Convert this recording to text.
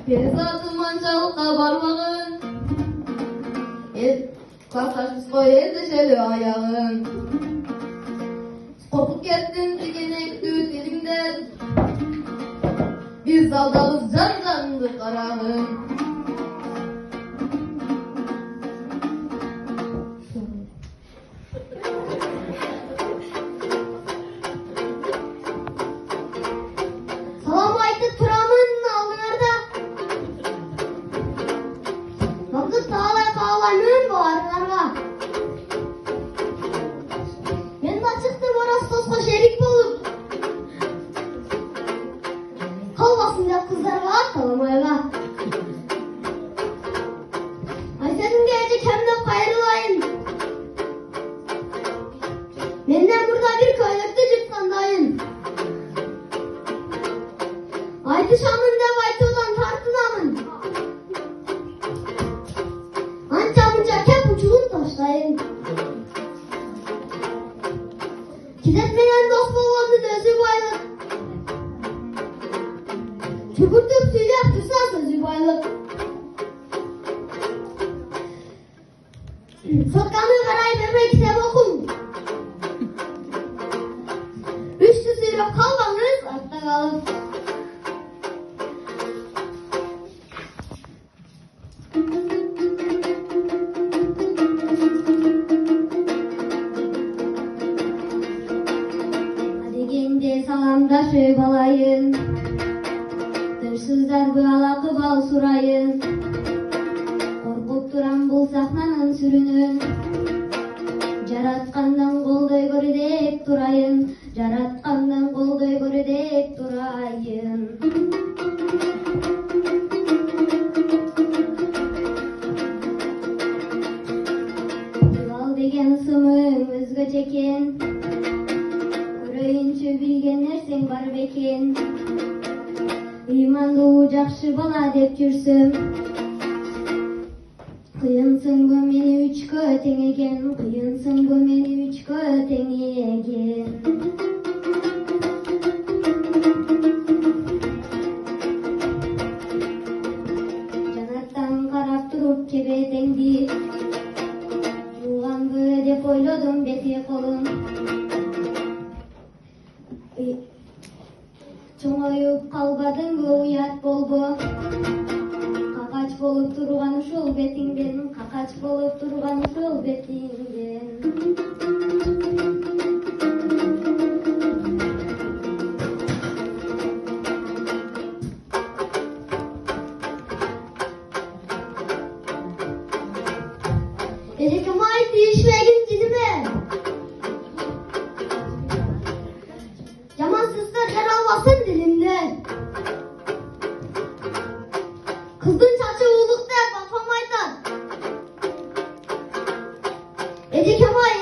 Перизатым анчалыкка бармагын, классташыбыз кой элдешели аягын. Коркуп кеттим тигенектүү тилиңден, биз алдабыз жан-жанды карагын. Салам айтып турамын алдыңарда. Бакыт таалай каалаймын баарыңарга. Мен да чыктым Оростоско шерик болуп. Калбасын деп кыздарга таламайга. Айсенге эже кемдеп кайрылайын. Менден мурда бир көйлөктү жырткандайын. Айтышамын деп айтуудан тартынамын. Анча-мынча кеп учугун таштайын. Кизет менен дос болгондун өзү байлык. Чүгүртүп сүйлөп турса сөзү байлык. Сотканы карай бермей китеп окуң. Үстү сүйрөп калбаңыз артта калып. Адегенде саламдашып алайын. Тышсыздарбы алакыбал сурайын. Коркуп турам бул сахнанын сүрүнөн. Жараткандан колдой көрө деп турайын. Жараткандан колдой көрө деп турайын. Ал деген сымың өзгөчө экен. Көрөйүнчү билген нерсең бар бекен. Ыймандуу жакшы бала деп жүрсөм. Кыйынсыңбы мени үчкө теңеген. Кыйынсыңбы мени үчкө теңеген. Жанаттан карап туруп кебетеңди. Жууганбы деп ойлодум бети колум. Чоңоюп калбадыңбы уят болбо. Какач болуп турган ушул бетиңден. Какач болуп турган ушул бетиңден. Эжекем ай тийишпегин тизиме. Жаман сөздөр жаралбасын дилимден. Кыздын чачы улук деп апам айтат. Эжекем ай